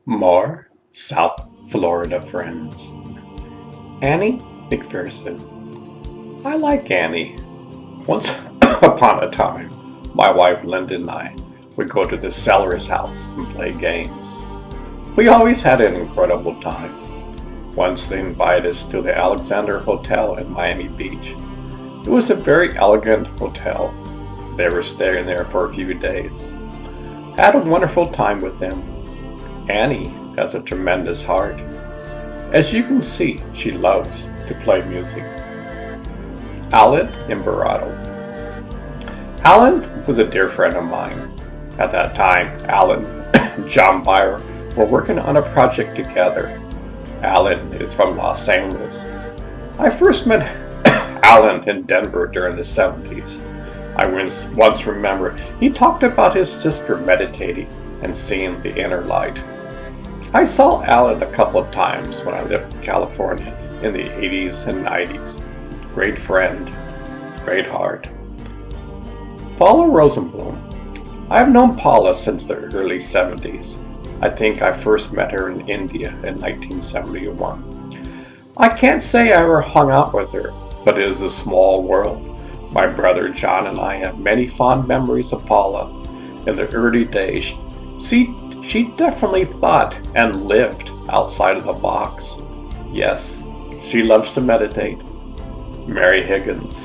More South Florida friends. Annie McPherson. I like Annie. Once upon a time, my wife Linda and I would go to the Sellers house and play games. We always had an incredible time. Once they invited us to the Alexander Hotel in Miami Beach. It was a very elegant hotel. They were staying there for a few days. Had a wonderful time with them. Annie has a tremendous heart. As you can see, she loves to play music. Alan Imbarado. Alan was a dear friend of mine. At that time, Alan and John Byer were working on a project together. Alan is from Los Angeles. I first met Alan in Denver during the 70s. I once remember he talked about his sister meditating and seeing the inner light. I saw Alan a couple of times when I lived in California in the 80s and 90s. Great friend, great heart. Paula Rosenblum. I have known Paula since the early 70s. I think I first met her in India in 1971. I can't say I ever hung out with her, but it is a small world. My brother John and I have many fond memories of Paula. In the early days, she definitely thought and lived outside of the box. Yes, she loves to meditate. Mary Higgins.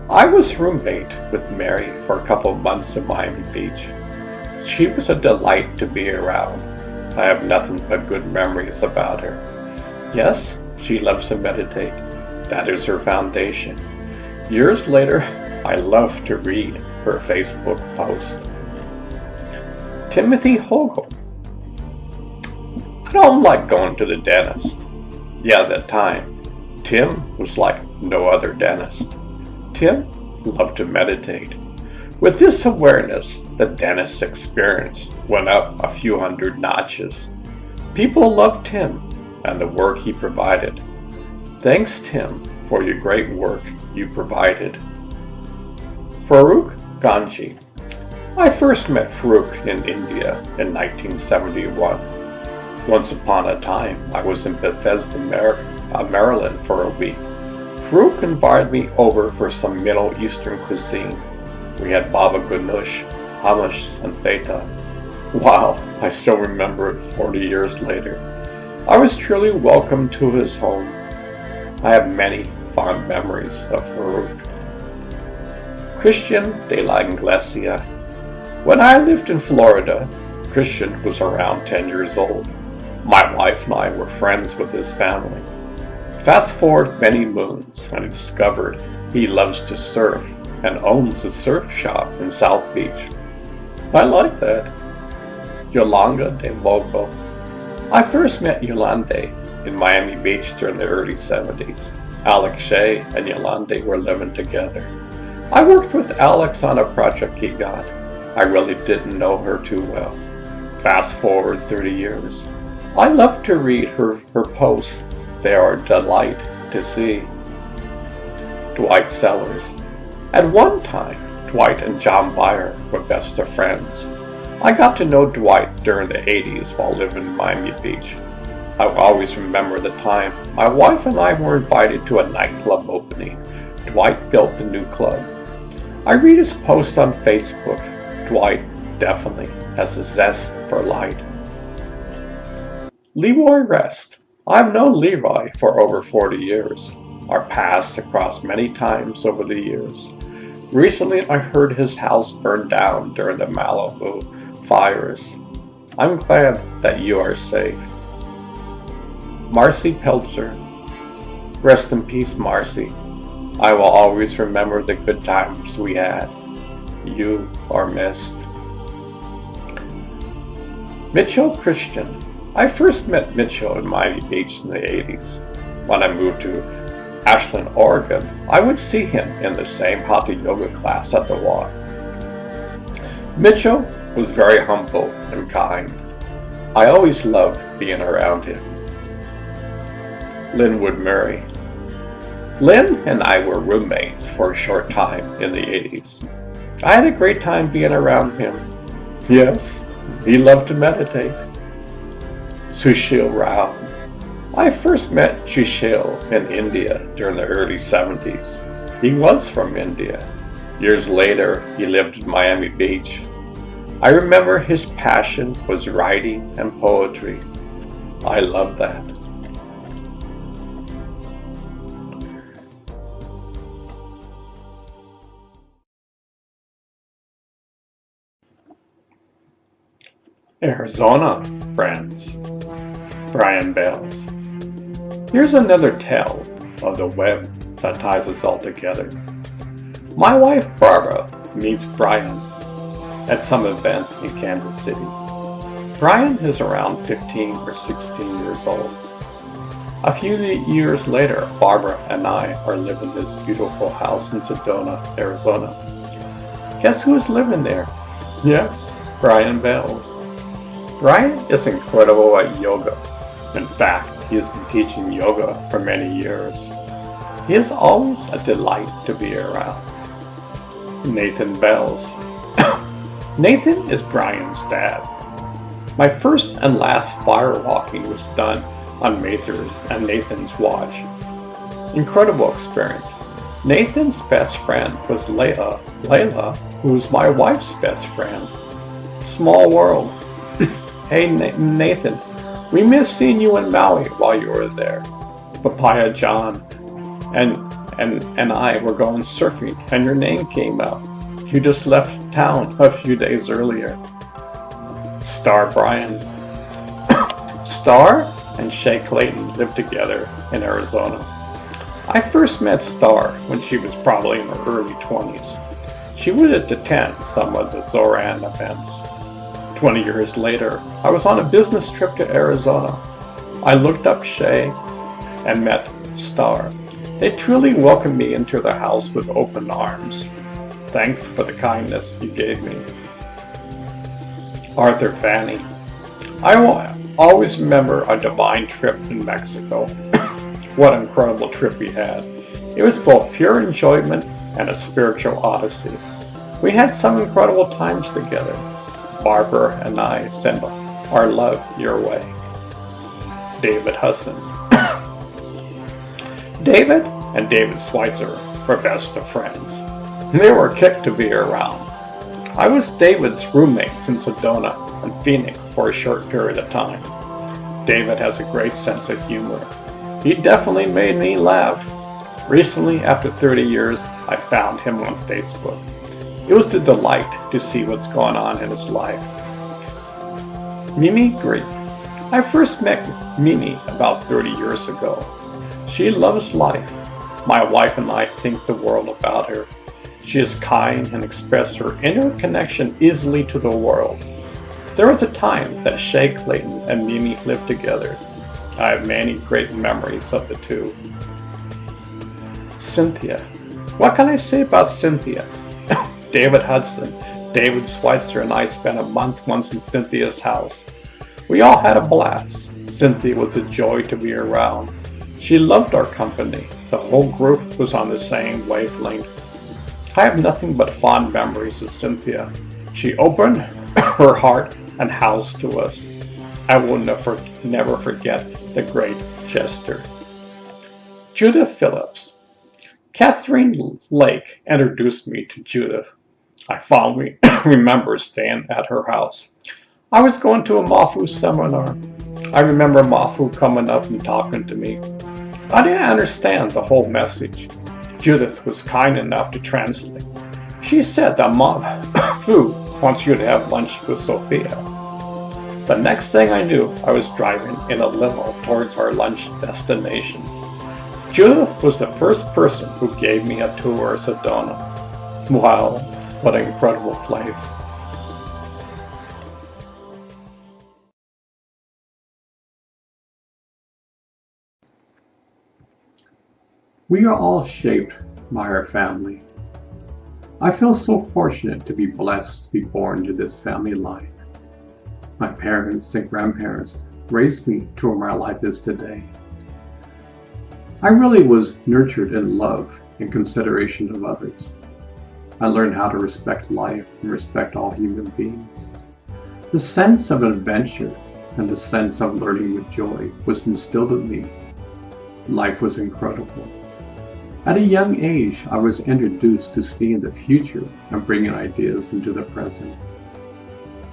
I was roommate with Mary for a couple of months in Miami Beach. She was a delight to be around. I have nothing but good memories about her. Yes, she loves to meditate. That is her foundation. Years later, I love to read her Facebook post. Timothy Hogle. I don't like going to the dentist. Yeah, at that time, Tim was like no other dentist. Tim loved to meditate. With this awareness, the dentist's experience went up a few hundred notches. People loved Tim and the work he provided. Thanks, Tim, for your great work you provided. Farouk Ganji. I first met Farouk in India in 1971. Once upon a time, I was in Bethesda, Maryland for a week. Farouk invited me over for some Middle Eastern cuisine. We had baba ganoush, hummus, and feta. Wow, I still remember it 40 years later. I was truly welcomed to his home. I have many fond memories of Farouk. Christian de la Iglesia. When I lived in Florida, Christian was around 10 years old. My wife and I were friends with his family. Fast forward many moons, and I discovered he loves to surf and owns a surf shop in South Beach. I like that. Yolanda de Lobo. I first met Yolanda in Miami Beach during the early 70s. Alex Shea and Yolanda were living together. I worked with Alex on a project he got. I really didn't know her too well. Fast forward 30 years. I love to read her posts. They are a delight to see. Dwight Sellers. At one time, Dwight and John Byer were best of friends. I got to know Dwight during the 80s while living in Miami Beach. I will always remember the time my wife and I were invited to a nightclub opening. Dwight built the new club. I read his post on Facebook. Dwight definitely has a zest for light. Leroy Rest. I've known Leroy for over 40 years. Our paths crossed many times over the years. Recently, I heard his house burned down during the Malibu fires. I'm glad that you are safe. Marcy Peltzer. Rest in peace, Marcy. I will always remember the good times we had. You are missed. Mitchell Christian. I first met Mitchell in Miami Beach in the 80s. When I moved to Ashland, Oregon, I would see him in the same hatha yoga class at the Y. Mitchell was very humble and kind. I always loved being around him. Linwood Murray. Lynn and I were roommates for a short time in the 80s. I had a great time being around him. Yes, he loved to meditate. Sushil Rao. I first met Sushil in India during the early 70s. He was from India. Years later, he lived in Miami Beach. I remember his passion was writing and poetry. I love that. Arizona friends. Brian Bells. Here's another tale of the web that ties us all together. My wife Barbara meets Brian at some event in Kansas City. Brian is around 15 or 16 years old. A few years later, Barbara and I are living in this beautiful house in Sedona, Arizona. Guess who's living there? Yes, Brian Bells. Brian is incredible at yoga. In fact, he has been teaching yoga for many years. He is always a delight to be around. Nathan Bells. Nathan is Brian's dad. My first and last firewalking was done on Mather's and Nathan's watch. Incredible experience. Nathan's best friend was Layla, who was my wife's best friend. Small world. Hey Nathan, we missed seeing you in Maui while you were there. Papaya John and I were going surfing and your name came up. You just left town a few days earlier. Star Brian. Star and Shay Clayton lived together in Arizona. I first met Star when she was probably in her early 20s. She would attend some of the Zoran events. 20 years later, I was on a business trip to Arizona. I looked up Shay and met Star. They truly welcomed me into their house with open arms. Thanks for the kindness you gave me. Arthur Fanny. I always remember a divine trip in Mexico. What an incredible trip we had. It was both pure enjoyment and a spiritual odyssey. We had some incredible times together. Barbara and I send our love your way. David Hudson. David and David Schweitzer were best of friends. They were a kick to be around. I was David's roommates in Sedona and Phoenix for a short period of time. David has a great sense of humor. He definitely made me laugh. Recently, after 30 years, I found him on Facebook. It was a delight to see what's going on in his life. Mimi Greek. I first met Mimi about 30 years ago. She loves life. My wife and I think the world about her. She is kind and expresses her inner connection easily to the world. There was a time that Shay Clayton and Mimi lived together. I have many great memories of the two. Cynthia. What can I say about Cynthia? David Hudson, David Schweitzer, and I spent a month once in Cynthia's house. We all had a blast. Cynthia was a joy to be around. She loved our company. The whole group was on the same wavelength. I have nothing but fond memories of Cynthia. She opened her heart and house to us. I will never forget the great Chester. Judith Phillips. Catherine Lake introduced me to Judith. I fondly remember staying at her house. I was going to a Mafu seminar. I remember Mafu coming up and talking to me. I didn't understand the whole message. Judith was kind enough to translate. She said that Mafu wants you to have lunch with Sophia. The next thing I knew, I was driving in a limo towards our lunch destination. Judith was the first person who gave me a tour of Sedona. Wow, what an incredible place. We are all shaped by our family. I feel so fortunate to be blessed to be born into this family life. My parents and grandparents raised me to where my life is today. I really was nurtured in love and consideration of others. I learned how to respect life and respect all human beings. The sense of adventure and the sense of learning with joy was instilled in me. Life was incredible. At a young age, I was introduced to seeing the future and bringing ideas into the present.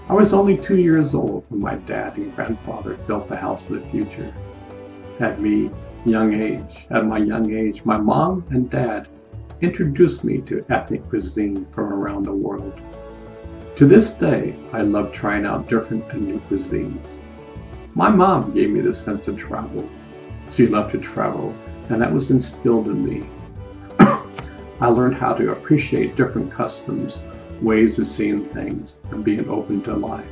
I was only 2 years old when my dad and grandfather built the house of the future. At my young age, my mom and dad introduced me to ethnic cuisine from around the world. To this day, I love trying out different and new cuisines. My mom gave me the sense of travel. She loved to travel, and that was instilled in me. I learned how to appreciate different customs, ways of seeing things, and being open to life.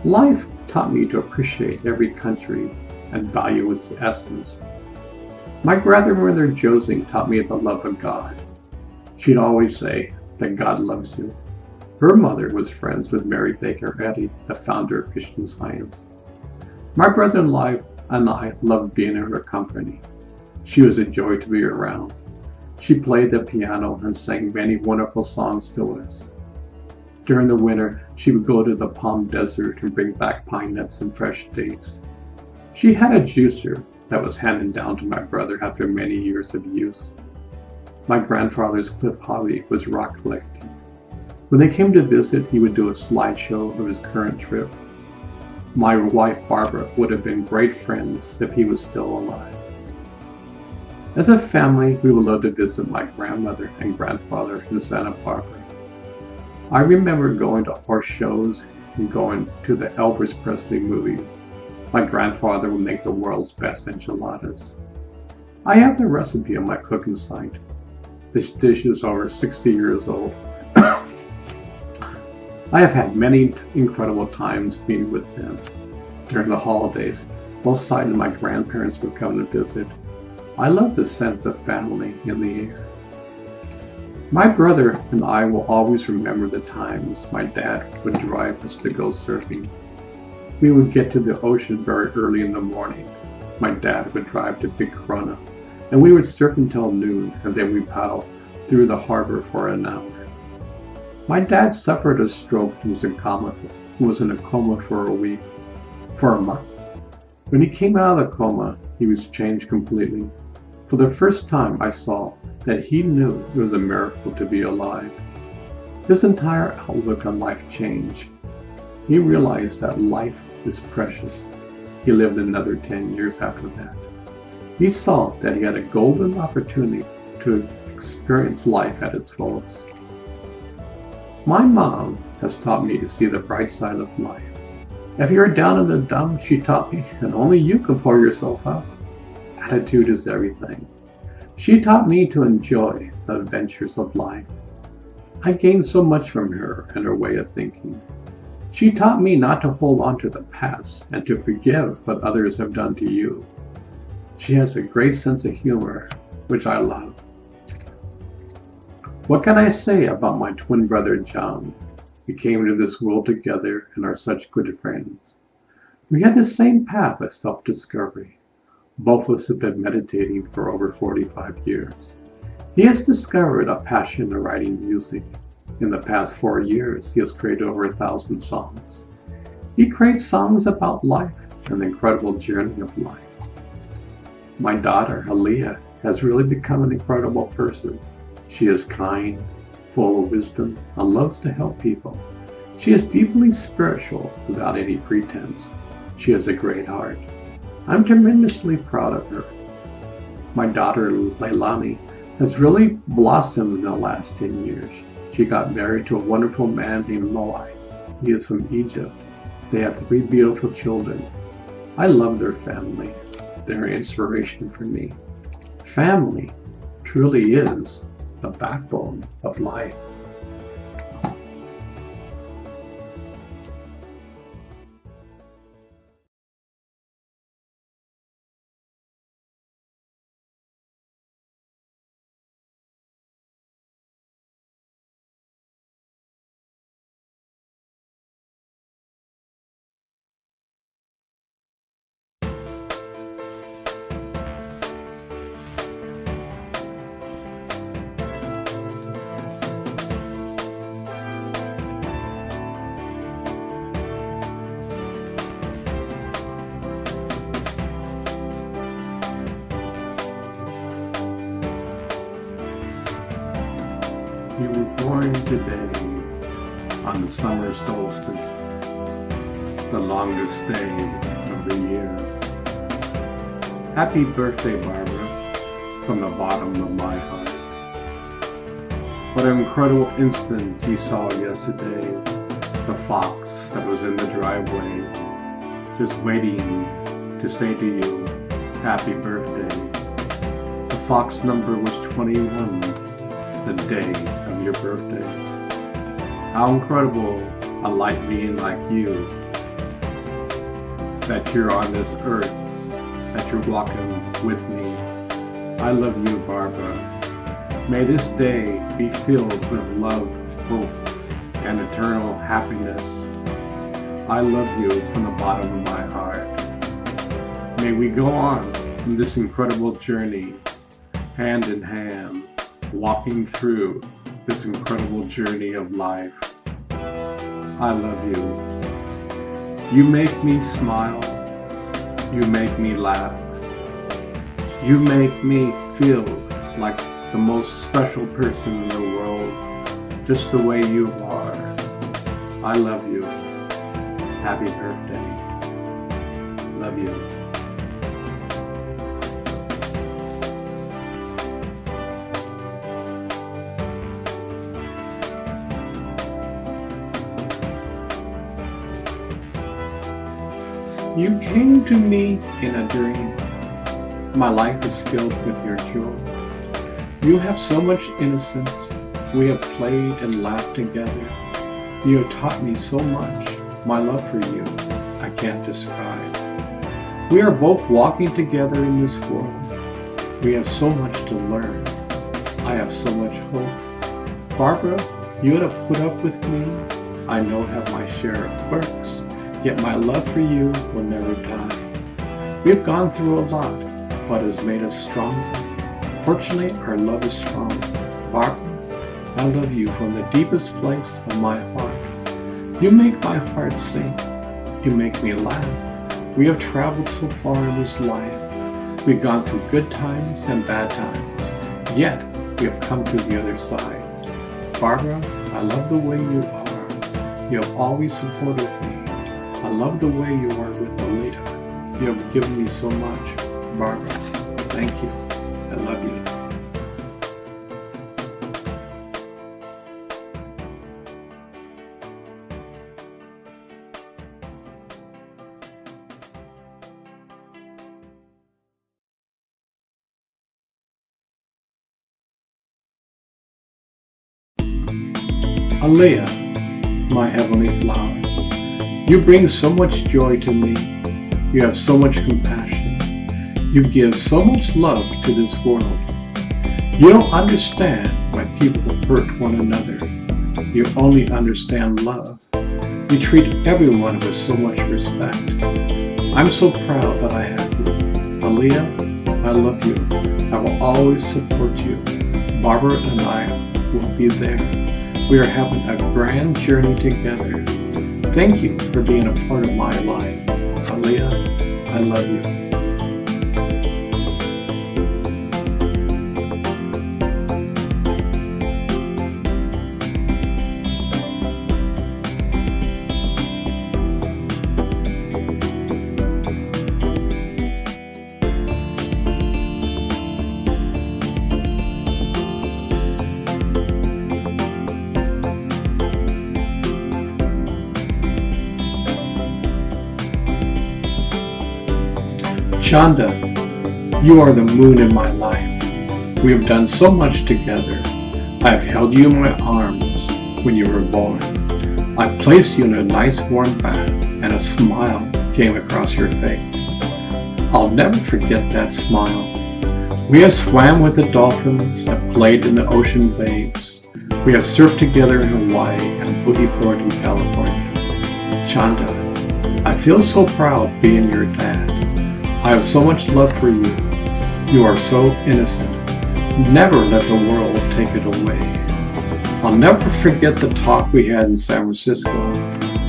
Life taught me to appreciate every country and value its essence. My grandmother Josie taught me the love of God. She'd always say that God loves you. Her mother was friends with Mary Baker Eddy, the founder of Christian Science. My brother-in-law and I loved being in her company. She was a joy to be around. She played the piano and sang many wonderful songs to us. During the winter, she would go to the Palm Desert and bring back pine nuts and fresh dates. She had a juicer that was handed down to my brother after many years of use. My grandfather's fifth hobby was rock collecting. When they came to visit, he would do a slideshow of his current trip. My wife Barbara would have been great friends if he was still alive. As a family, we would love to visit my grandmother and grandfather in Santa Barbara. I remember going to horse shows and going to the Elvis Presley movies. My grandfather would make the world's best enchiladas. I have the recipe on my cooking site. This dish is over 60 years old. I have had many incredible times being with them. During the holidays, both sides of my grandparents would come to visit. I love the sense of family in the air. My brother and I will always remember the times my dad would drive us to go surfing. We would get to the ocean very early in the morning. My dad would drive to Big Corona, and we would surf until noon, and then we'd paddle through the harbor for an hour. My dad suffered a stroke and was in a coma for a month. When he came out of the coma, he was changed completely. For the first time, I saw that he knew it was a miracle to be alive. His entire outlook on life changed. He realized that life is precious. He lived another 10 years after that. He saw that he had a golden opportunity to experience life at its fullest. My mom has taught me to see the bright side of life. If you're down in the dumps, she taught me, and only you can pull yourself up. Attitude is everything. She taught me to enjoy the adventures of life. I gained so much from her and her way of thinking. She taught me not to hold on to the past and to forgive what others have done to you. She has a great sense of humor, which I love. What can I say about my twin brother John? We came into this world together and are such good friends. We had the same path of self-discovery. Both of us have been meditating for over 45 years. He has discovered a passion in writing music. In the past 4 years, he has created over 1,000 songs. He creates songs about life and the incredible journey of life. My daughter, Aaliyah, has really become an incredible person. She is kind, full of wisdom, and loves to help people. She is deeply spiritual without any pretense. She has a great heart. I'm tremendously proud of her. My daughter, Leilani, has really blossomed in the last 10 years. She got married to a wonderful man named Moai. He is from Egypt. They have 3 beautiful children. I love their family. They're an inspiration for me. Family truly is the backbone of life. You were born today on the summer solstice, the longest day of the year. Happy birthday, Barbara, from the bottom of my heart. What an incredible instant you saw yesterday. The fox that was in the driveway, just waiting to say to you, happy birthday. The fox number was 21, the day of your birthday. How incredible a light being like you, that you're on this earth, that you're walking with me. I love you, Barbara. May this day be filled with love, hope, and eternal happiness. I love you from the bottom of my heart. May we go on in this incredible journey, hand in hand, walking through this incredible journey of life. I love you. You make me smile. You make me laugh. You make me feel like the most special person in the world, just the way you are. I love you. Happy birthday. Love you. You came to me in a dream. My life is filled with your joy. You have so much innocence. We have played and laughed together. You have taught me so much. My love for you, I can't describe. We are both walking together in this world. We have so much to learn. I have so much hope. Barbara, you have put up with me. I know have my share of quirks. Yet my love for you will never die. We've gone through a lot, but it has made us stronger. Fortunately, our love is strong. Barbara, I love you from the deepest place of my heart. You make my heart sing. You make me laugh. We have traveled so far in this life. We've gone through good times and bad times. Yet, we have come to the other side. Barbara, I love the way you are. You have always supported me. I love the way you are with Alita. You have given me so much. Barbara, thank you. I love you. Alea, my heavenly flower. You bring so much joy to me. You have so much compassion. You give so much love to this world. You don't understand why people hurt one another. You only understand love. You treat everyone with so much respect. I'm so proud that I have you. Alea, I love you. I will always support you. Barbara and I will be there. We are having a grand journey together. Thank you for being a part of my life. Alea, I love you. Chanda, you are the moon in my life. We have done so much together. I have held you in my arms when you were born. I placed you in a nice warm bath and a smile came across your face. I'll never forget that smile. We have swam with the dolphins and played in the ocean waves. We have surfed together in Hawaii and boogie boarded in California. Chanda, I feel so proud being your dad. I have so much love for you. You are so innocent. Never let the world take it away. I'll never forget the talk we had in San Francisco.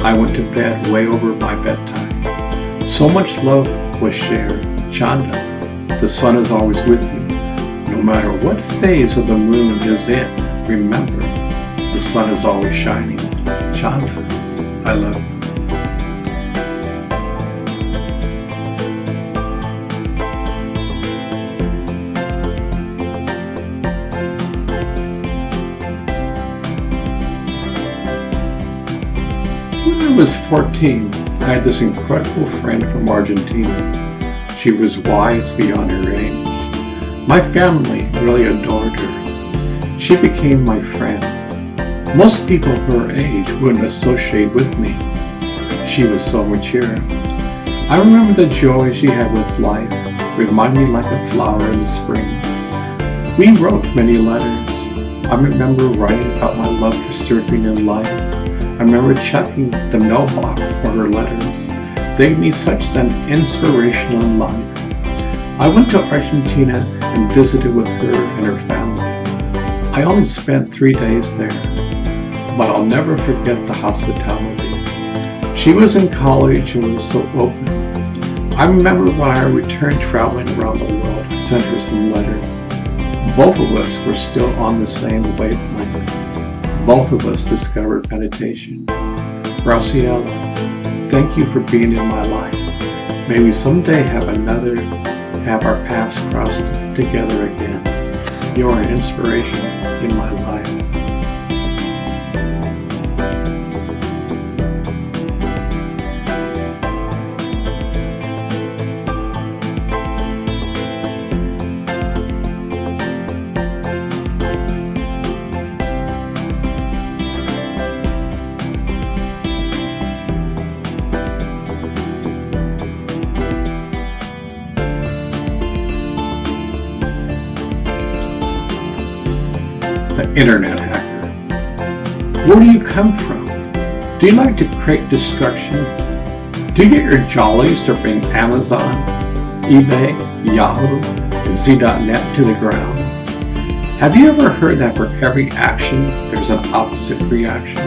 I went to bed way over my bedtime. So much love was shared. Chanda, the sun is always with you. No matter what phase of the moon is in, remember, the sun is always shining. Chandra, I love you. When I was 14, I had this incredible friend from Argentina. She was wise beyond her age. My family really adored her. She became my friend. Most people her age wouldn't associate with me. She was so mature. I remember the joy she had with life, reminded me like a flower in the spring. We wrote many letters. I remember writing about my love for surfing in life. I remember checking the mailbox for her letters. They gave me such an inspiration in life. I went to Argentina and visited with her and her family. I only spent 3 days there, but I'll never forget the hospitality. She was in college and was so open. I remember when I returned traveling around the world, I sent her some letters. Both of us were still on the same wavelength. Both of us discovered meditation. Graciela, thank you for being in my life. May we someday have our paths crossed together again. You are an inspiration in my life. The internet hacker. Where do you come from? Do you like to create destruction? Do you get your jollies to bring Amazon, eBay, Yahoo, and Z.net to the ground? Have you ever heard that for every action, there's an opposite reaction?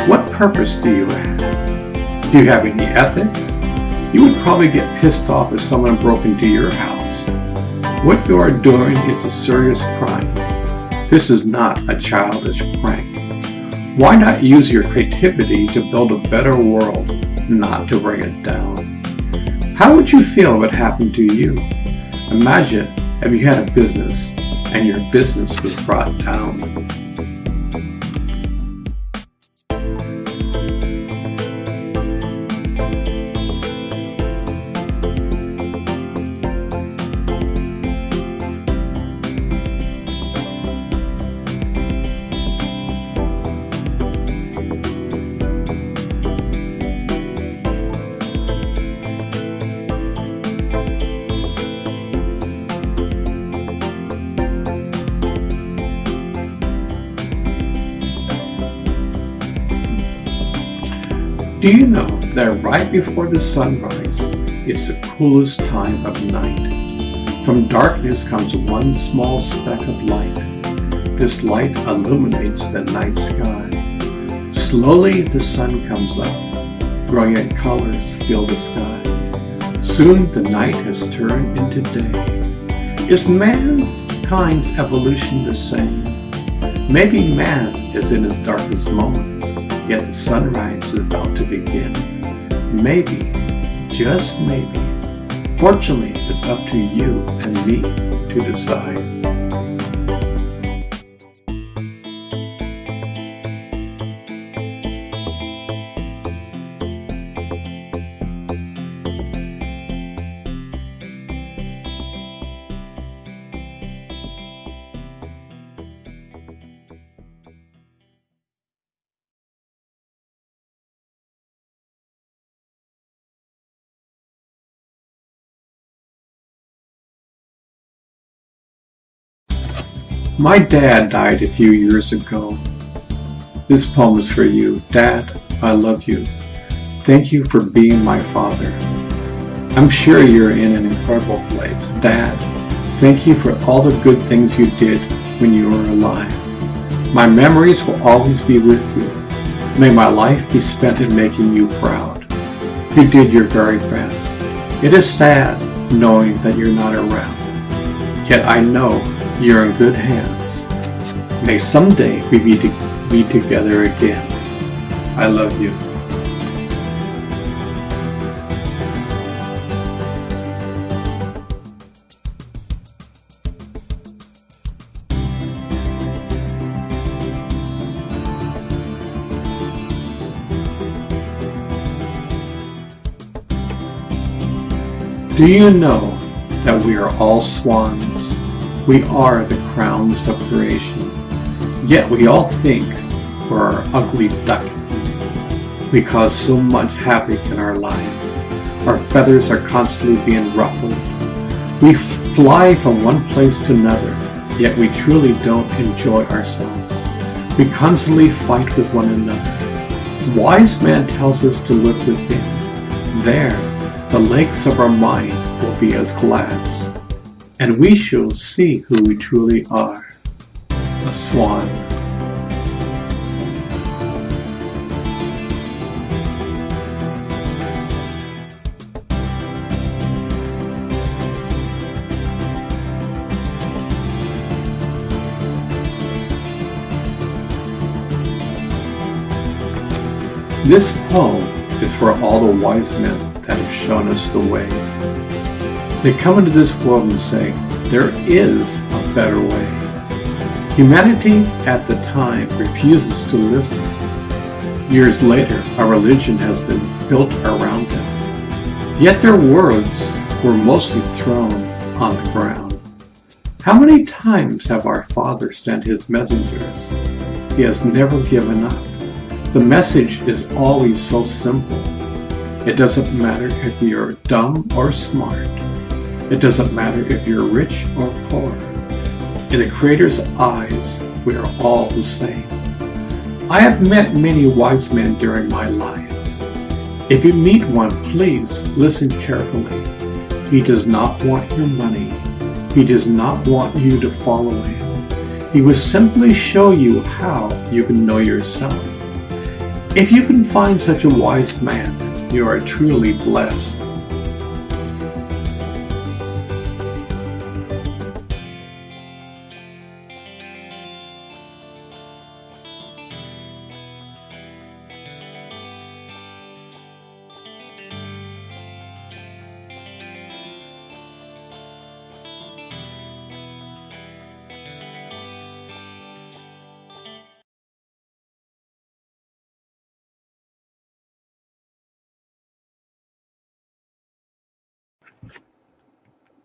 What purpose do you have? Do you have any ethics? You would probably get pissed off if someone broke into your house. What you are doing is a serious crime. This is not a childish prank. Why not use your creativity to build a better world, not to bring it down? How would you feel if it happened to you? Imagine if you had a business and your business was brought down. Do you know that right before the sunrise is the coolest time of night? From darkness comes one small speck of light. This light illuminates the night sky. Slowly the sun comes up. Brilliant colors fill the sky. Soon the night has turned into day. Is mankind's evolution the same? Maybe man is in his darkest moments, yet the sunrise is about to begin. Maybe, just maybe. Fortunately, it's up to you and me to decide. My dad died a few years ago. This poem is for you. Dad, I love you. Thank you for being my father. I'm sure you're in an incredible place. Dad, thank you for all the good things you did when you were alive. My memories will always be with you. May my life be spent in making you proud. You did your very best. It is sad knowing that you're not around. Yet I know you're in good hands. May someday we be together again. I love you. Do you know that we are all swans? We are the crowns of creation. Yet we all think we're our ugly duckling. We cause so much havoc in our life. Our feathers are constantly being ruffled. We fly from one place to another, yet we truly don't enjoy ourselves. We constantly fight with one another. The wise man tells us to look within. There, the lakes of our mind will be as glass, and we shall see who we truly are. A swan. This poem is for all the wise men that have shown us the way. They come into this world and say, there is a better way. Humanity at the time refuses to listen. Years later, our religion has been built around them. Yet their words were mostly thrown on the ground. How many times have our Father sent his messengers? He has never given up. The message is always so simple. It doesn't matter if you're dumb or smart. It doesn't matter if you're rich or poor. In the Creator's eyes, we are all the same. I have met many wise men during my life. If you meet one, please listen carefully. He does not want your money. He does not want you to follow him. He will simply show you how you can know yourself. If you can find such a wise man, you are truly blessed.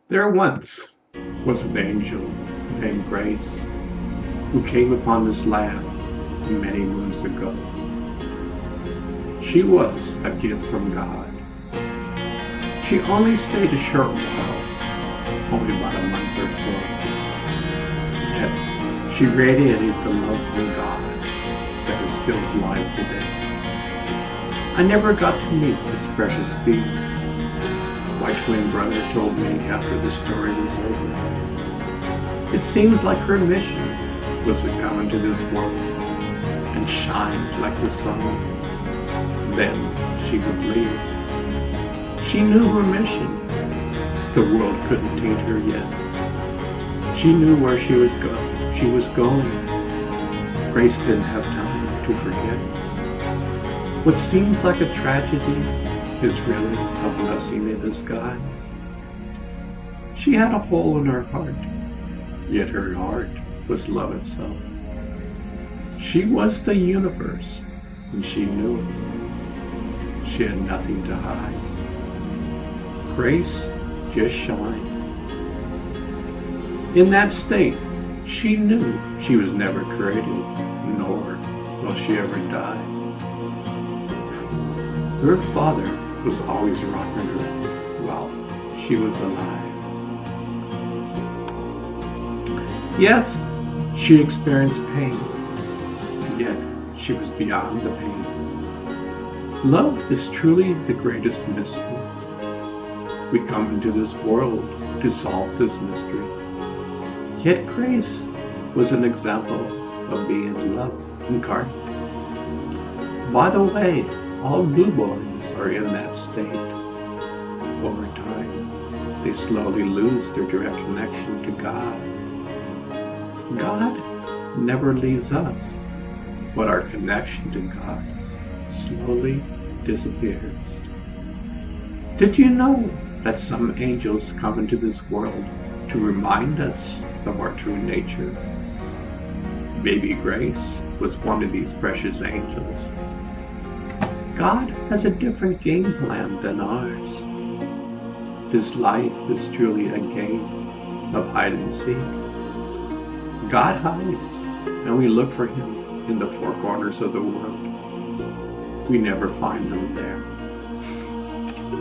There once was an angel named Grace who came upon this land many moons ago. She was a gift from God. She only stayed a short while, only about a month or so. Yet she radiated the love from God that is still alive today. I never got to meet this precious being. My twin brother told me after the story was over. It seems like her mission was to come into this world and shine like the sun. Then she would leave. She knew her mission. The world couldn't taint her yet. She knew where she was going. Grace didn't have time to forget. What seems like a tragedy is really a blessing in disguise. She had a hole in her heart, yet her heart was love itself. She was the universe, and she knew it. She had nothing to hide. Grace just shined. In that state, she knew she was never created, nor will she ever die. Her father was always rocking her while she was alive. Yes, she experienced pain, yet she was beyond the pain. Love is truly the greatest mystery. We come into this world to solve this mystery. Yet Grace was an example of being love incarnate. By the way, all newborns are in that state. Over time, they slowly lose their direct connection to God. God never leaves us. but our connection to God slowly disappears. Did you know that some angels come into this world to remind us of our true nature? Baby Grace was one of these precious angels. God has a different game plan than ours. This life is truly a game of hide and seek. God hides, and we look for him in the four corners of the world. We never find him there.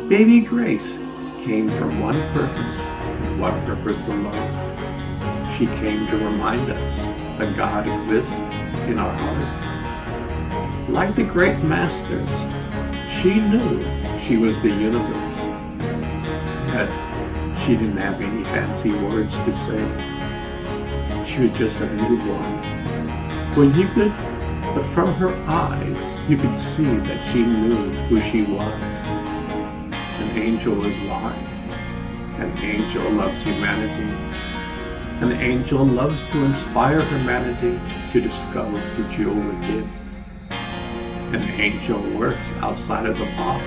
Baby Grace came for one purpose, and one purpose alone. She came to remind us that God exists in our hearts. Like the great masters, she knew she was the universe. Yet she didn't have any fancy words to say. She was just a newborn. But from her eyes, you could see that she knew who she was. An angel is live. An angel loves humanity. An angel loves to inspire humanity to discover the jewel within. An angel works outside of the box.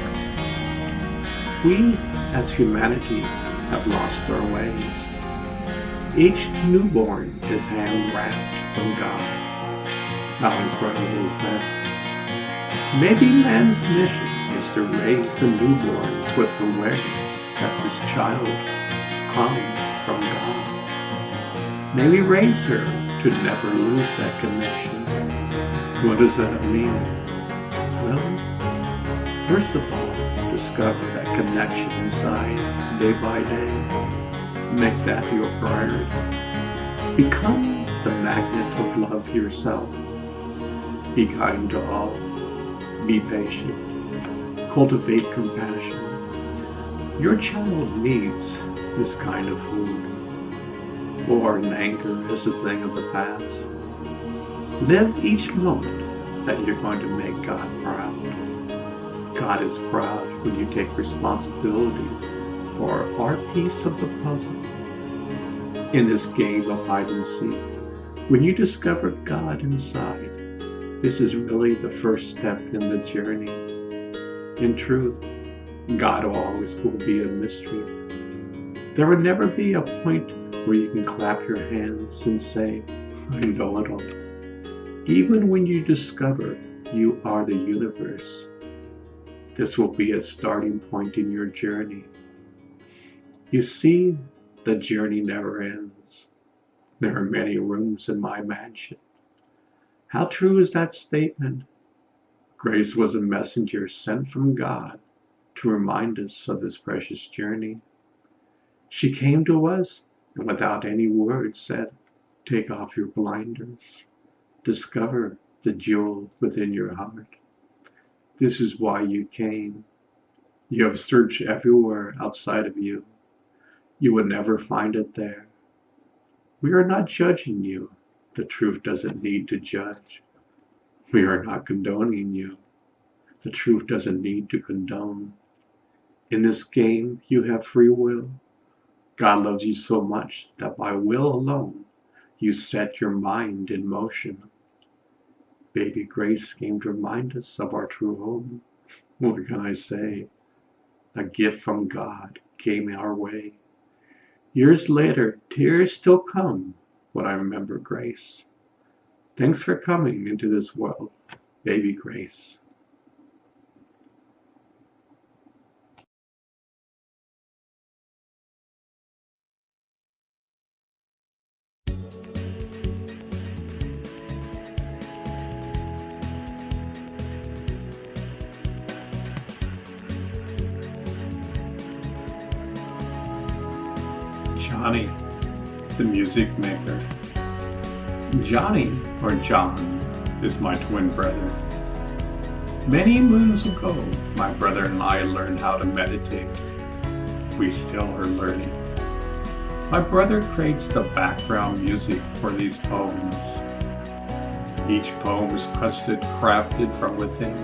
We, as humanity, have lost our ways. Each newborn is hand-wrapped from God. How incredible is that? Maybe man's mission is to raise the newborns with awareness that this child comes from God. May we raise her to never lose that connection. What does that mean? Well, first of all, discover that connection inside day by day. Make that your priority. Become the magnet of love yourself. Be kind to all. Be patient. Cultivate compassion. Your child needs this kind of food. War and anger is a thing of the past. Live each moment that you're going to make God proud. God is proud when you take responsibility for our piece of the puzzle. In this game of hide and seek, when you discover God inside, this is really the first step in the journey. In truth, God always will be a mystery. There will never be a point where you can clap your hands and say, I know it all. Even when you discover you are the universe, this will be a starting point in your journey. You see, the journey never ends. There are many rooms in my mansion. How true is that statement? Grace was a messenger sent from God to remind us of this precious journey. She came to us and without any words said, take off your blinders. Discover the jewel within your heart. This is why you came. You have searched everywhere outside of you. You will never find it there. We are not judging you. The truth doesn't need to judge. We are not condoning you. The truth doesn't need to condone. In this game, you have free will. God loves you so much that by will alone, you set your mind in motion. Baby Grace came to remind us of our true home. What can I say? A gift from God came our way. Years later, tears still come when I remember Grace. Thanks for coming into this world, Baby Grace. Johnny, the music maker. Johnny, or John, is my twin brother. Many moons ago, my brother and I learned how to meditate. We still are learning. My brother creates the background music for these poems. Each poem is crafted from within.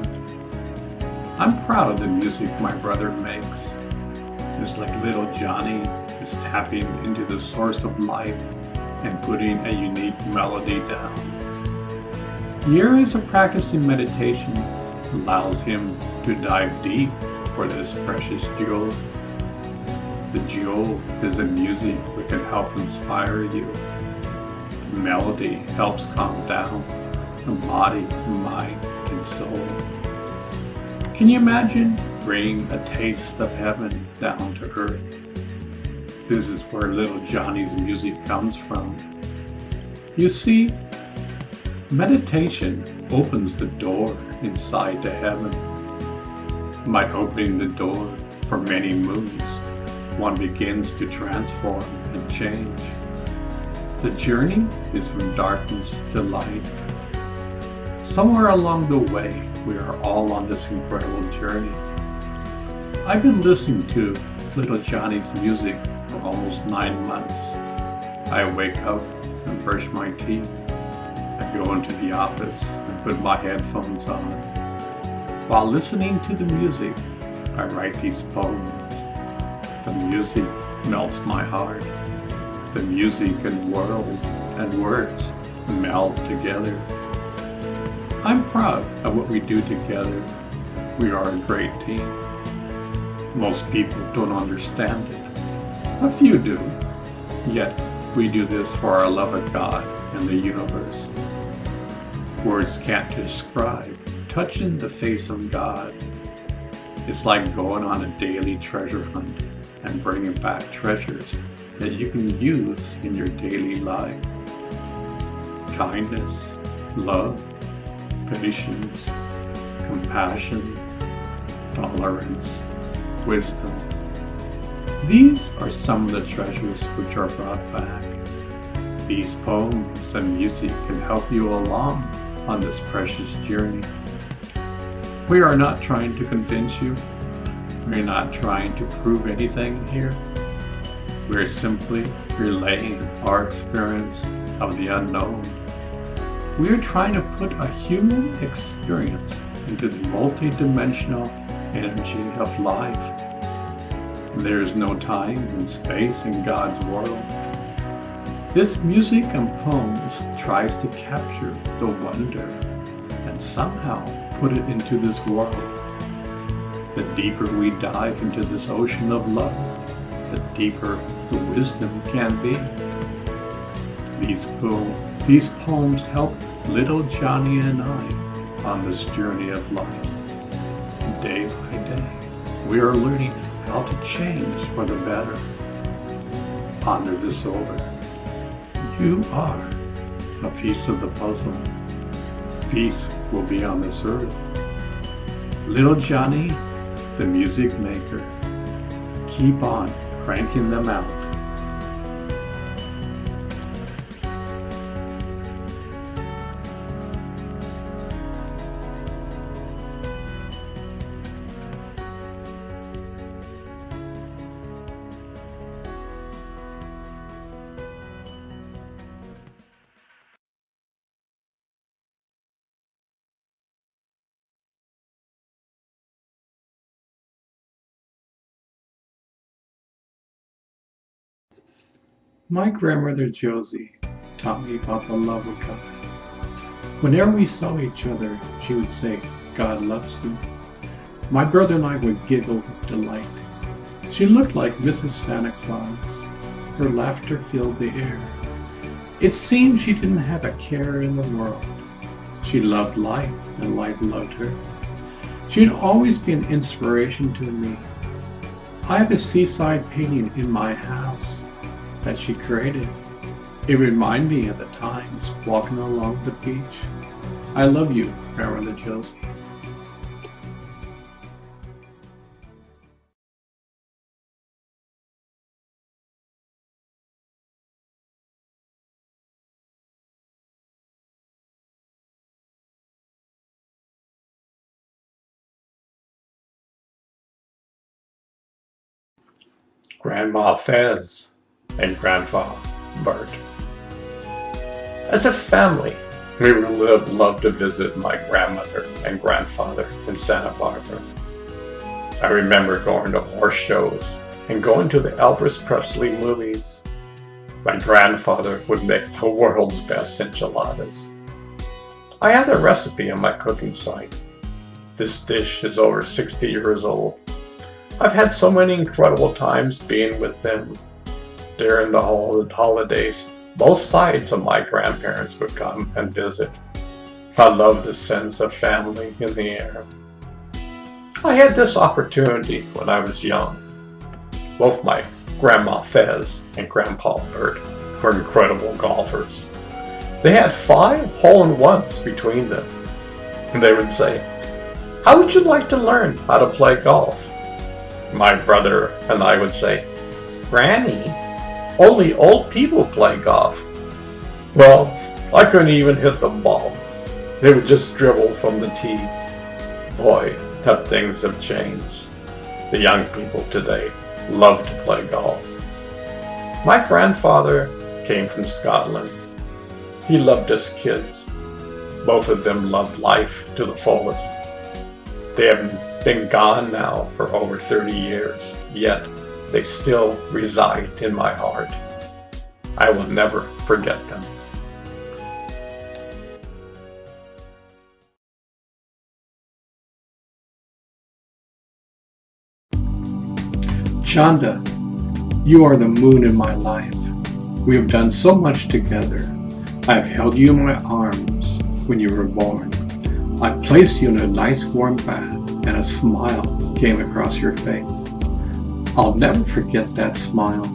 I'm proud of the music my brother makes. It's like little Johnny is tapping into the source of life and putting a unique melody down. Years of practicing meditation allows him to dive deep for this precious jewel. The jewel is the music that can help inspire you. The melody helps calm down the body, mind, and soul. Can you imagine bringing a taste of heaven down to earth? This is where little Johnny's music comes from. You see, meditation opens the door inside to heaven. By opening the door for many moons, one begins to transform and change. The journey is from darkness to light. Somewhere along the way, we are all on this incredible journey. I've been listening to little Johnny's music for almost 9 months. I wake up and brush my teeth. I go into the office and put my headphones on. While listening to the music, I write these poems. The music melts my heart. The music and world and words meld together. I'm proud of what we do together. We are a great team. Most people don't understand it. A few do. Yet we do this for our love of God and the universe. Words can't describe touching the face of God. It's like going on a daily treasure hunt and bringing back treasures that you can use in your daily life. Kindness, love, patience, compassion, tolerance, wisdom. These are some of the treasures which are brought back. These poems and music can help you along on this precious journey. We are not trying to convince you. We're not trying to prove anything here. We're simply relaying our experience of the unknown. We are trying to put a human experience into the multi-dimensional energy of life. There is no time and space in God's world. This music and poems tries to capture the wonder and somehow put it into this world. The deeper we dive into this ocean of love, the deeper the wisdom can be. These poems help little Johnny and I on this journey of life. Day by day, we are learning how to change for the better. Ponder this over. You are a piece of the puzzle. Peace will be on this earth. Little Johnny, the music maker, keep on cranking them out. My grandmother Josie taught me about the love of God. Whenever we saw each other, she would say, "God loves you." My brother and I would giggle with delight. She looked like Mrs. Santa Claus. Her laughter filled the air. It seemed she didn't have a care in the world. She loved life, and life loved her. She'd always be an inspiration to me. I have a seaside painting in my house that she created. It reminded me of the times walking along the beach. I love you, Grandmother Josie. Grandma Fez and Grandpa Bert. As a family, we would love to visit my grandmother and grandfather in Santa Barbara. I remember going to horse shows and going to the Elvis Presley movies. My grandfather would make the world's best enchiladas. I have the recipe on my cooking site. This dish is over 60 years old. I've had so many incredible times being with them. During the holidays, both sides of my grandparents would come and visit. I love the sense of family in the air. I had this opportunity when I was young. Both my Grandma Fez and Grandpa Bert were incredible golfers. They had 5 hole-in-ones between them. And they would say, "How would you like to learn how to play golf?" My brother and I would say, "Granny, only old people play golf." Well, I couldn't even hit the ball. It would just dribble from the tee. Boy, how things have changed. The young people today love to play golf. My grandfather came from Scotland. He loved us kids. Both of them loved life to the fullest. They have been gone now for over 30 years, yet they still reside in my heart. I will never forget them. Chanda, you are the moon in my life. We have done so much together. I have held you in my arms when you were born. I placed you in a nice warm bath and a smile came across your face. I'll never forget that smile.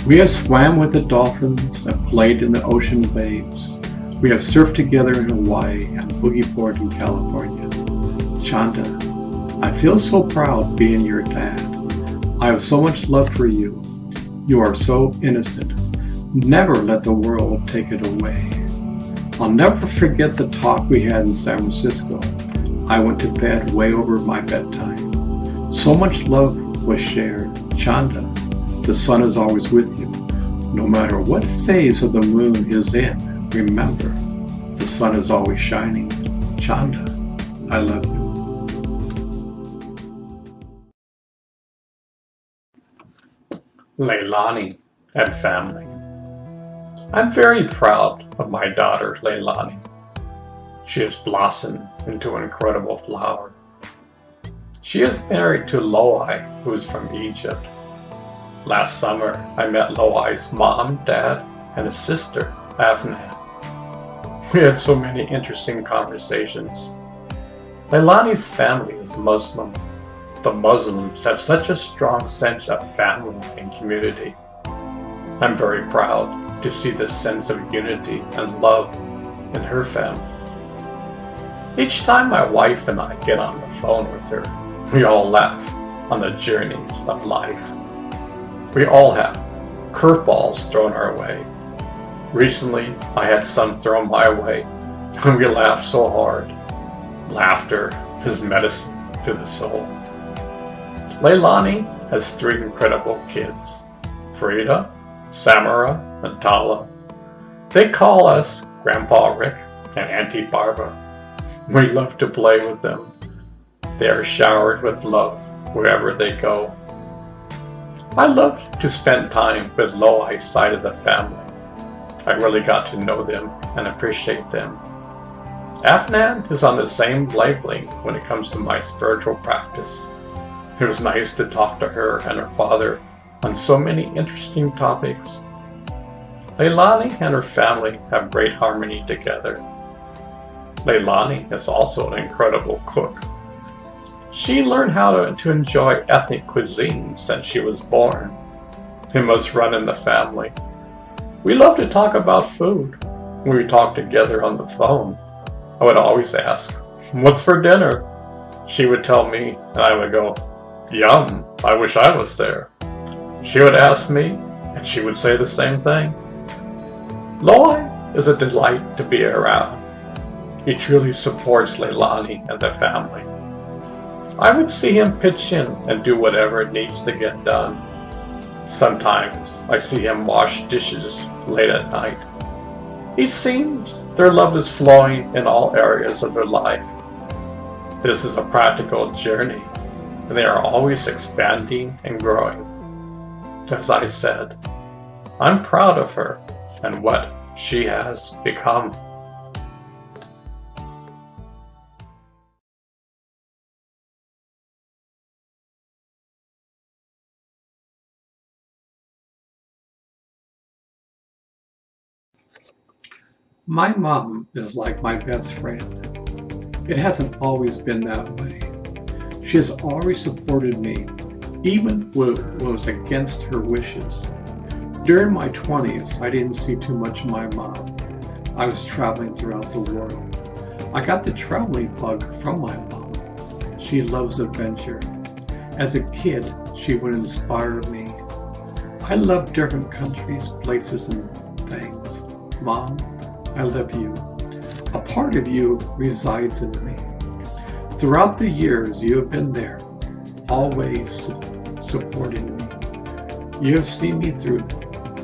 We have swam with the dolphins and played in the ocean waves. We have surfed together in Hawaii and boogie boarded in California. Chanda, I feel so proud being your dad. I have so much love for you. You are so innocent. Never let the world take it away. I'll never forget the talk we had in San Francisco. I went to bed way over my bedtime. So much love was shared. Chanda, the sun is always with you. No matter what phase of the moon is in, remember, the sun is always shining. Chanda, I love you. Leilani and family. I'm very proud of my daughter, Leilani. She has blossomed into an incredible flower. She is married to Loai, who is from Egypt. Last summer, I met Loai's mom, dad, and his sister, Afnan. We had so many interesting conversations. Leilani's family is Muslim. The Muslims have such a strong sense of family and community. I'm very proud to see this sense of unity and love in her family. Each time my wife and I get on the phone with her, we all laugh on the journeys of life. We all have curveballs thrown our way. Recently, I had some thrown my way, and we laughed so hard. Laughter is medicine to the soul. Leilani has 3 incredible kids, Frida, Samara, and Tala. They call us Grandpa Rick and Auntie Barbara. We love to play with them. They are showered with love wherever they go. I love to spend time with Loai's side of the family. I really got to know them and appreciate them. Afnan is on the same wavelength when it comes to my spiritual practice. It was nice to talk to her and her father on so many interesting topics. Leilani and her family have great harmony together. Leilani is also an incredible cook. She learned how to enjoy ethnic cuisine since she was born. It must run in the family. We love to talk about food. When we talk together on the phone, I would always ask, "What's for dinner?" She would tell me, and I would go, "Yum, I wish I was there." She would ask me, and she would say the same thing. Loai is a delight to be around. He truly supports Leilani and the family. I would see him pitch in and do whatever needs to get done. Sometimes I see him wash dishes late at night. It seems their love is flowing in all areas of their life. This is a practical journey, and they are always expanding and growing. As I said, I'm proud of her and what she has become. My mom is like my best friend. It hasn't always been that way. She has always supported me, even when it was against her wishes. During my 20s, I didn't see too much of my mom. I was traveling throughout the world. I got the traveling bug from my mom. She loves adventure. As a kid, she would inspire me. I love different countries, places, and things. Mom, I love you. A part of you resides in me. Throughout the years, you have been there, always supporting me. You have seen me through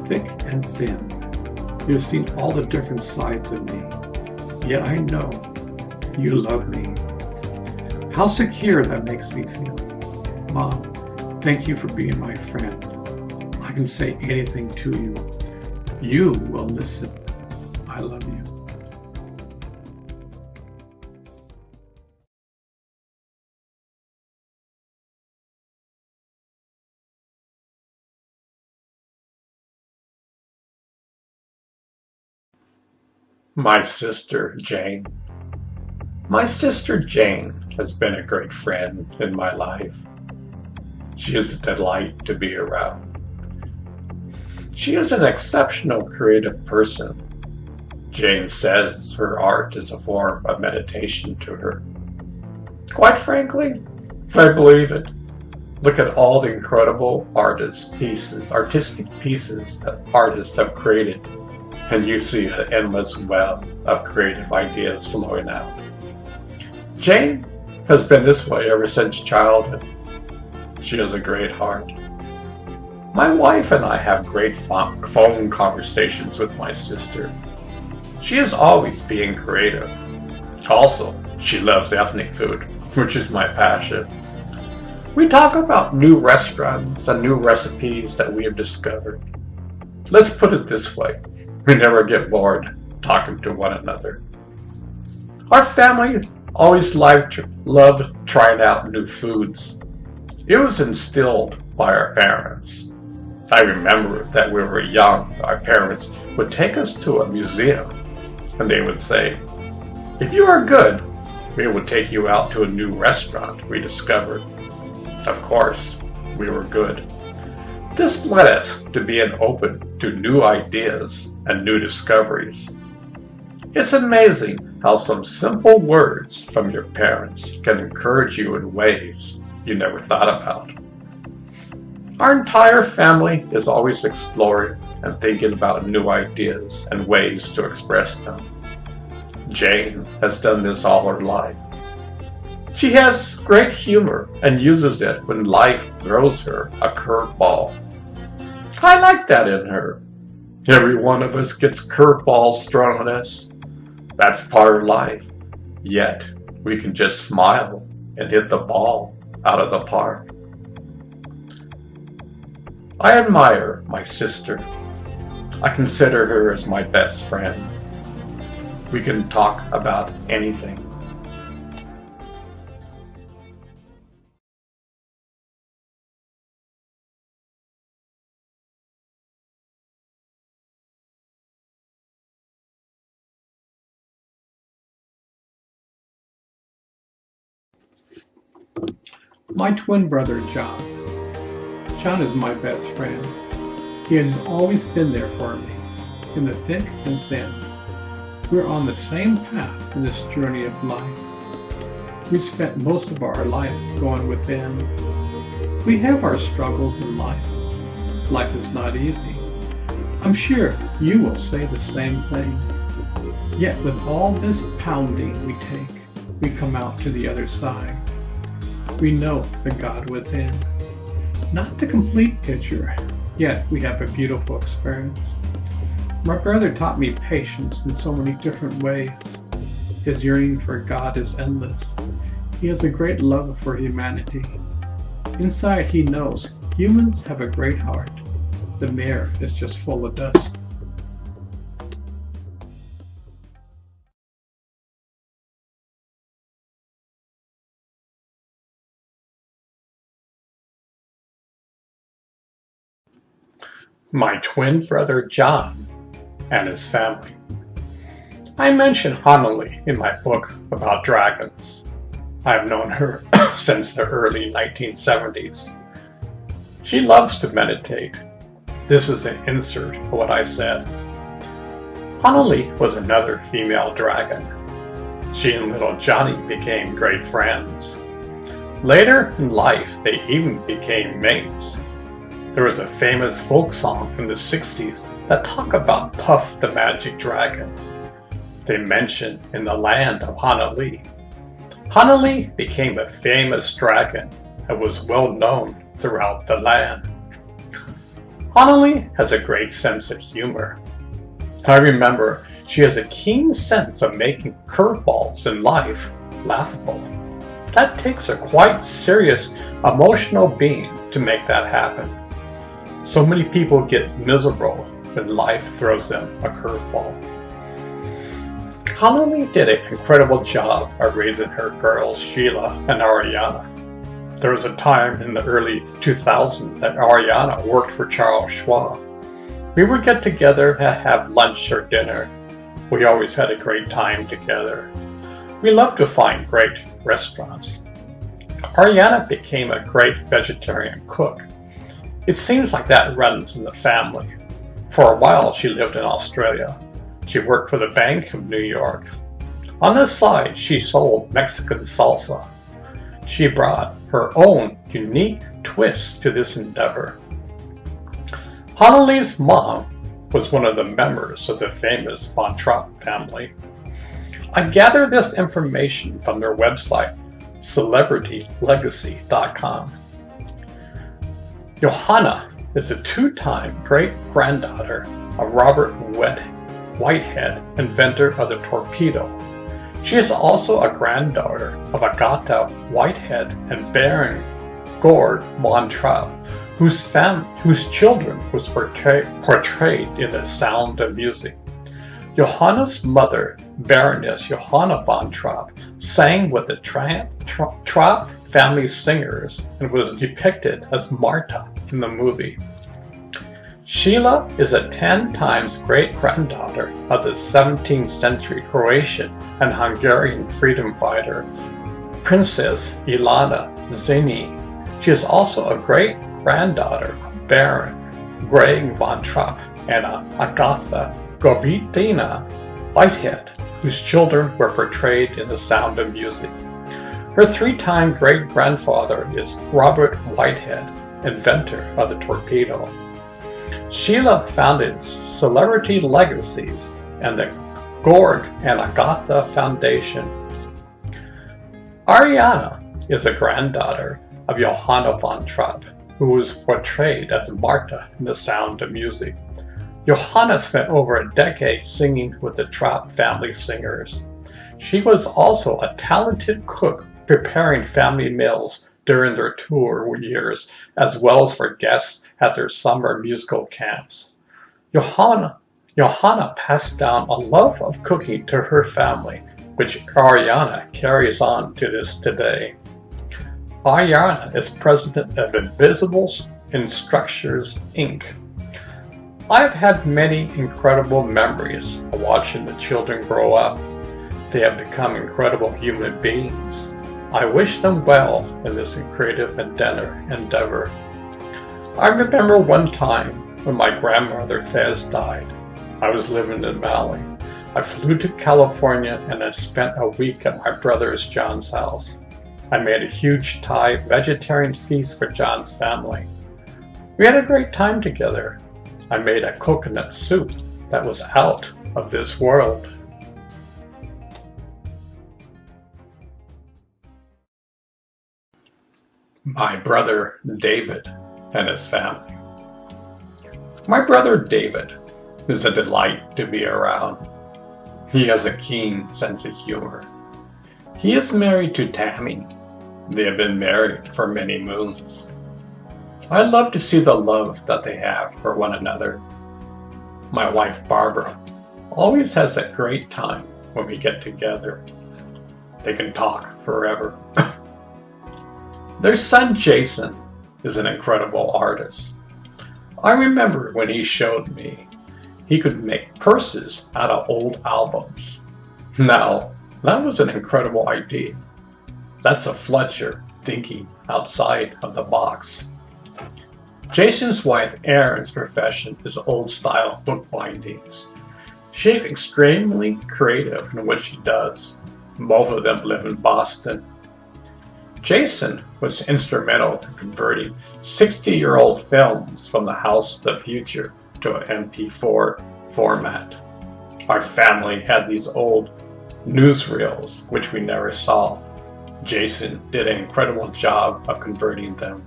thick and thin. You have seen all the different sides of me. Yet I know you love me. How secure that makes me feel. Mom, thank you for being my friend. I can say anything to you. You will listen. I love you. My sister, Jane. My sister Jane has been a great friend in my life. She is a delight to be around. She is an exceptional creative person. Jane says her art is a form of meditation to her. Quite frankly, I believe it. Look at all the incredible artistic pieces that artists have created, and you see an endless web of creative ideas flowing out. Jane has been this way ever since childhood. She has a great heart. My wife and I have great phone conversations with my sister. She is always being creative. Also, she loves ethnic food, which is my passion. We talk about new restaurants and new recipes that we have discovered. Let's put it this way. We never get bored talking to one another. Our family always loved trying out new foods. It was instilled by our parents. I remember that when we were young, our parents would take us to a museum and they would say, if you are good, we will take you out to a new restaurant we discovered. Of course, we were good. This led us to being open to new ideas and new discoveries. It's amazing how some simple words from your parents can encourage you in ways you never thought about. Our entire family is always exploring and thinking about new ideas and ways to express them. Jane has done this all her life. She has great humor and uses it when life throws her a curveball. I like that in her. Every one of us gets curveballs thrown at us. That's part of life. Yet, we can just smile and hit the ball out of the park. I admire my sister. I consider her as my best friend. We can talk about anything. My twin brother, John. John is my best friend. He has always been there for me, in the thick and thin. We're on the same path in this journey of life. We spent most of our life going within. We have our struggles in life. Life is not easy. I'm sure you will say the same thing. Yet with all this pounding we take, we come out to the other side. We know the God within. Not the complete picture, yet we have a beautiful experience. My brother taught me patience in so many different ways. His yearning for God is endless. He has a great love for humanity. Inside he knows humans have a great heart. The mirror is just full of dust. My twin brother John and his family. I mention Hanali in my book about dragons. I've known her since the early 1970s. She loves to meditate. This is an insert of what I said. Hanali was another female dragon. She and little Johnny became great friends. Later in life, they even became mates. There was a famous folk song from the 60s that talked about Puff the Magic Dragon. They mention in the land of Hanali. Hanali became a famous dragon and was well known throughout the land. Hanali has a great sense of humor. I remember she has a keen sense of making curveballs in life laughable. That takes a quite serious emotional being to make that happen. So many people get miserable when life throws them a curveball. Hanali did an incredible job of raising her girls Sheila and Ariana. There was a time in the early 2000s that Ariana worked for Charles Schwab. We would get together and have lunch or dinner. We always had a great time together. We loved to find great restaurants. Ariana became a great vegetarian cook. It seems like that runs in the family. For a while she lived in Australia. She worked for the Bank of New York. On the side, she sold Mexican salsa. She brought her own unique twist to this endeavor. Hanali's mom was one of the members of the famous Von Trapp family. I gathered this information from their website, celebritylegacy.com. Johanna is a two-time great-granddaughter of Robert Whitehead, inventor of the torpedo. She is also a granddaughter of Agatha Whitehead and Baron Gord von Trapp, whose children was portrayed in The Sound of Music. Johanna's mother, Baroness Johanna von Trapp, sang with the Trapp family singers and was depicted as Marta in the movie. Sheila is a 10 times great-granddaughter of the 17th century Croatian and Hungarian freedom fighter, Princess Ilana Zini. She is also a great-granddaughter of Baron Greg von Trapp and Agatha Gorbitina Whitehead, whose children were portrayed in The Sound of Music. Her three-time great-grandfather is Robert Whitehead, inventor of the torpedo. Sheila founded Celebrity Legacies and the Gord and Agatha Foundation. Ariana is a granddaughter of Johanna von Trapp, who was portrayed as Marta in The Sound of Music. Johanna spent over a decade singing with the Trapp family singers. She was also a talented cook, preparing family meals during their tour years, as well as for guests at their summer musical camps. Johanna passed down a love of cooking to her family, which Ariana carries on to this day. Ariana is president of Invisible Structures, Inc. I've had many incredible memories of watching the children grow up. They have become incredible human beings. I wish them well in this creative endeavor. I remember one time when my grandmother Fez died. I was living in Maui. I flew to California and I spent a week at my brother's John's house. I made a huge Thai vegetarian feast for John's family. We had a great time together. I made a coconut soup that was out of this world. My brother David and his family. My brother David is a delight to be around. He has a keen sense of humor. He is married to Tammy. They have been married for many moons. I love to see the love that they have for one another. My wife Barbara always has a great time when we get together. They can talk forever. Their son Jason is an incredible artist. I remember when he showed me he could make purses out of old albums. Now, that was an incredible idea. That's a Fletcher thinking outside of the box. Jason's wife Erin's profession is old-style bookbindings. She's extremely creative in what she does. Both of them live in Boston. Jason was instrumental in converting 60-year-old films from the House of the Future to an MP4 format. Our family had these old newsreels, which we never saw. Jason did an incredible job of converting them.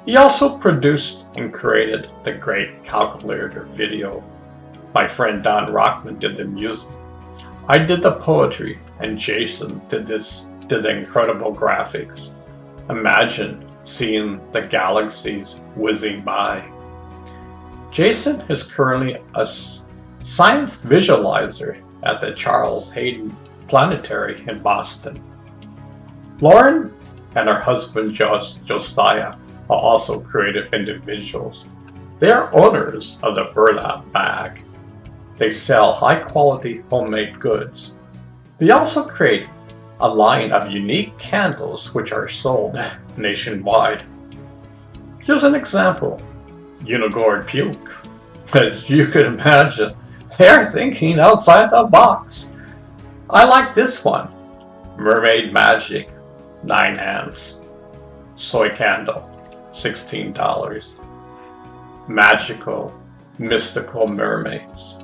He also produced and created the great calculator video. My friend Don Rockman did the music. I did the poetry, and Jason did the incredible graphics. Imagine seeing the galaxies whizzing by. Jason is currently a science visualizer at the Charles Hayden Planetary in Boston. Lauren and her husband Josiah are also creative individuals. They are owners of the Burlap Bag. They sell high-quality homemade goods. They also create a line of unique candles which are sold nationwide. Here's an example. Unicorn Puke. As you can imagine, they're thinking outside the box. I like this one. Mermaid Magic, 9 hands. Soy candle, $16. Magical, mystical mermaids.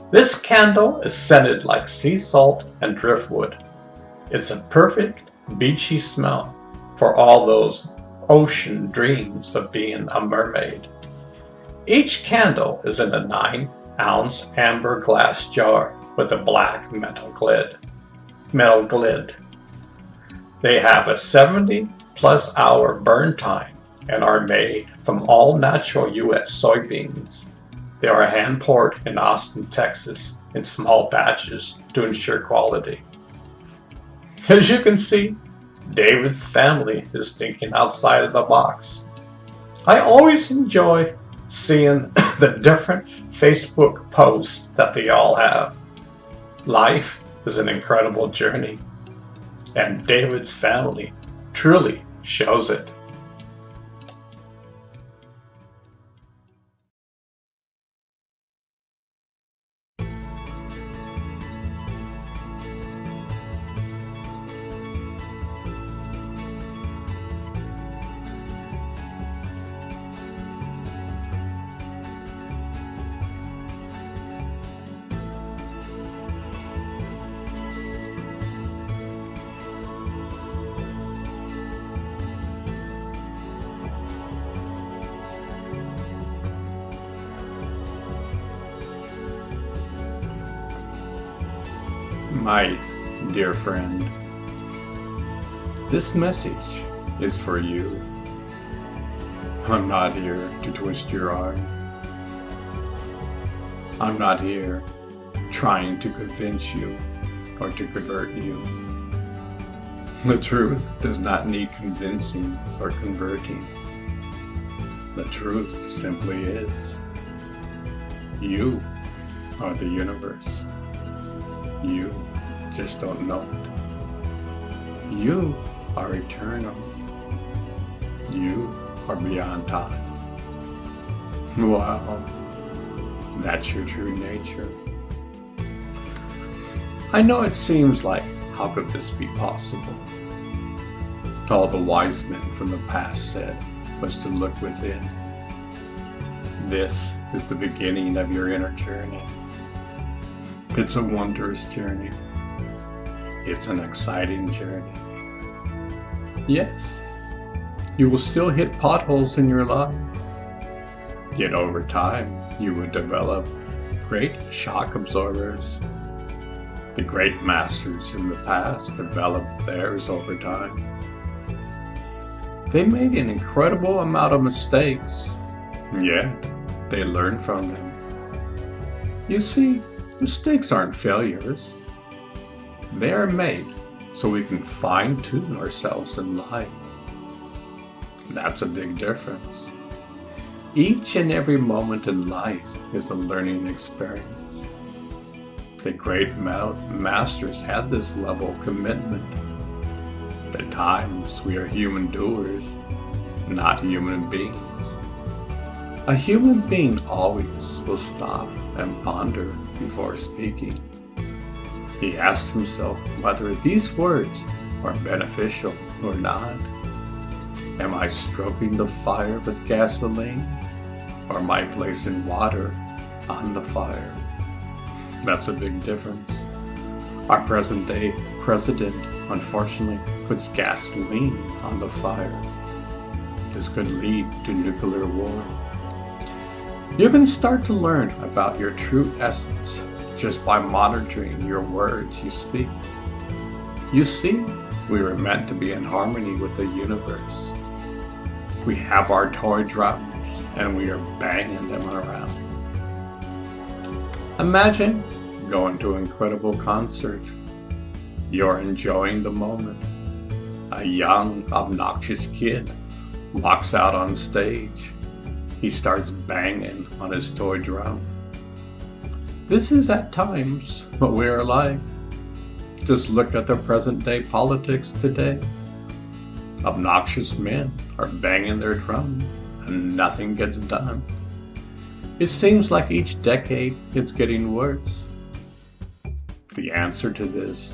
This candle is scented like sea salt and driftwood. It's a perfect beachy smell for all those ocean dreams of being a mermaid. Each candle is in a 9-ounce amber glass jar with a black metal lid. They have a 70+ hour burn time and are made from all natural U.S. soybeans. They are hand poured in Austin, Texas in small batches to ensure quality. As you can see, David's family is thinking outside of the box. I always enjoy seeing the different Facebook posts that they all have. Life is an incredible journey, and David's family truly shows it. My dear friend, this message is for you. I'm not here to twist your arm. I'm not here trying to convince you or to convert you. The truth does not need convincing or converting. The truth simply is. You are the universe. You just don't know it. You are eternal. You are beyond time. Wow, that's your true nature. I know it seems like, how could this be possible? All the wise men from the past said was to look within. This is the beginning of your inner journey. It's a wondrous journey. It's an exciting journey. Yes, you will still hit potholes in your life. Yet over time, you will develop great shock absorbers. The great masters in the past developed theirs over time. They made an incredible amount of mistakes, yet they learned from them. You see, mistakes aren't failures. They are made so we can fine-tune ourselves in life. That's a big difference. Each and every moment in life is a learning experience. The great masters had this level of commitment. At times, we are human doers, not human beings. A human being always will stop and ponder before speaking. He asks himself whether these words are beneficial or not. Am I stroking the fire with gasoline, or am I placing water on the fire? That's a big difference. Our present-day president, unfortunately, puts gasoline on the fire. This could lead to nuclear war. You can start to learn about your true essence just by monitoring your words you speak. You see, we were meant to be in harmony with the universe. We have our toy drums and we are banging them around. Imagine going to an incredible concert. You're enjoying the moment. A young, obnoxious kid walks out on stage. He starts banging on his toy drum. This is at times what we are like. Just look at the present day politics today. Obnoxious men are banging their drum and nothing gets done. It seems like each decade it's getting worse. The answer to this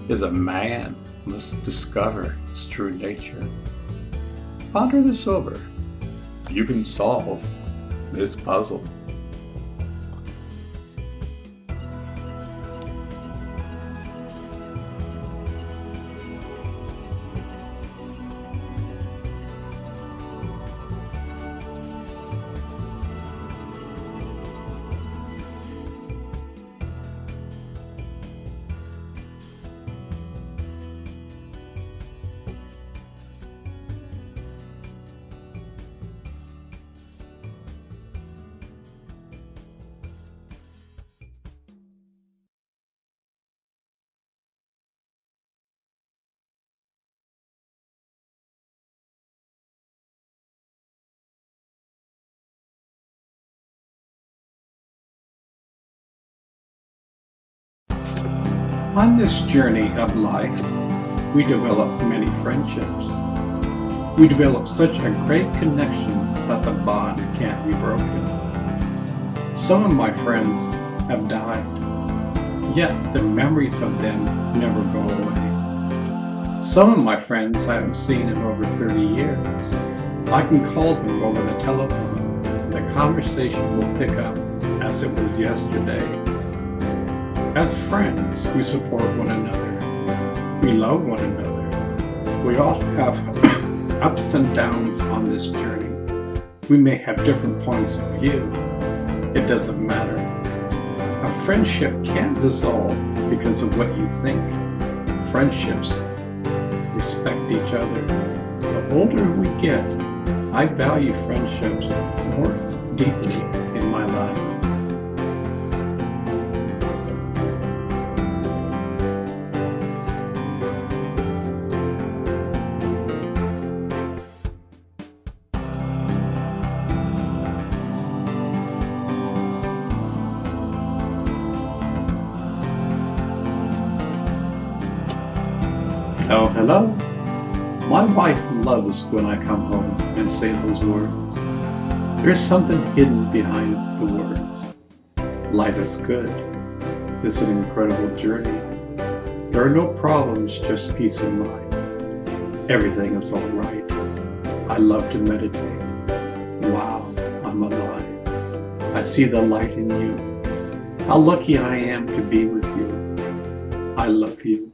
is a man must discover his true nature. Ponder this over. You can solve this puzzle. On this journey of life, we develop many friendships. We develop such a great connection that the bond can't be broken. Some of my friends have died, yet the memories of them never go away. Some of my friends I haven't seen in over 30 years. I can call them over the telephone, and the conversation will pick up as it was yesterday. As friends, we support one another. We love one another. We all have ups and downs on this journey. We may have different points of view. It doesn't matter. A friendship can't dissolve because of what you think. Friendships respect each other. The older we get, I value friendships more deeply in my life. Oh, hello. My wife loves when I come home and say those words. There's something hidden behind the words. Life is good. This is an incredible journey. There are no problems, just peace of mind. Everything is all right. I love to meditate. Wow, I'm alive. I see the light in you. How lucky I am to be with you. I love you.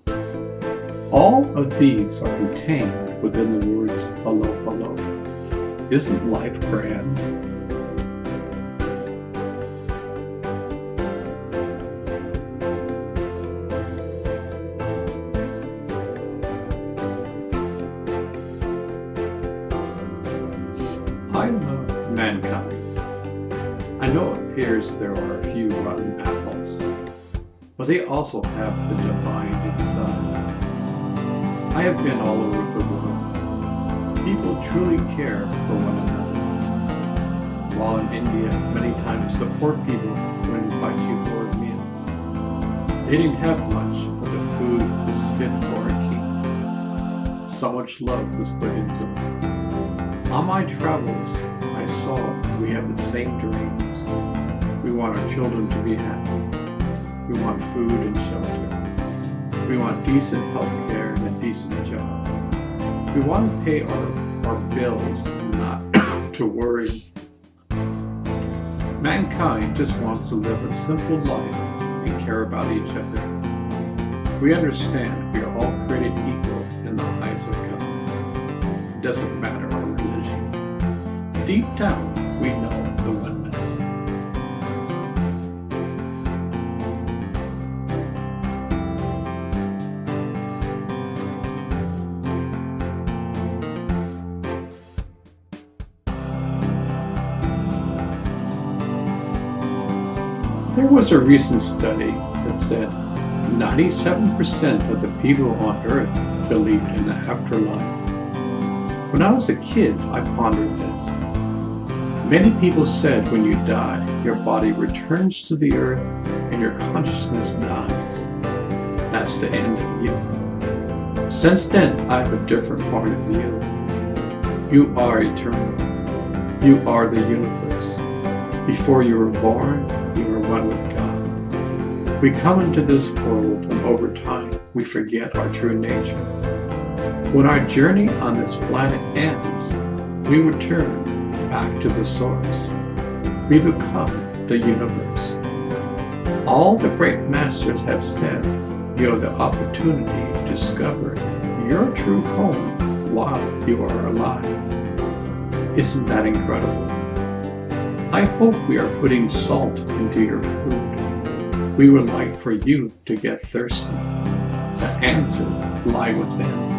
All of these are contained within the words, hello, hello. Isn't life grand? I love mankind. I know it appears there are a few rotten apples, but they also have the divine inside. I have been all over the world. People truly care for one While in India, many times the poor people would invite you for a meal. They didn't have much, but the food was fit for a king. So much love was put into them. On my travels, I saw we have the same dreams. We want our children to be happy. We want food and shelter. We want decent health care and a decent job. We want to pay our bills and not to worry. Mankind just wants to live a simple life and care about each other. We understand we are all created equal in the eyes of God. It doesn't matter our religion. Deep down, we know the oneness. There was a recent study that said 97% of the people on Earth believed in the afterlife. When I was a kid, I pondered this. Many people said when you die, your body returns to the earth and your consciousness dies. That's the end of you. Since then, I have a different point of view. You are eternal. You are the universe. Before you were born, you were one with God. We come into this world and over time, we forget our true nature. When our journey on this planet ends, we return back to the source. We become the universe. All the great masters have said you have the opportunity to discover your true home while you are alive. Isn't that incredible? I hope we are putting salt into your food. We would like for you to get thirsty. The answers lie within.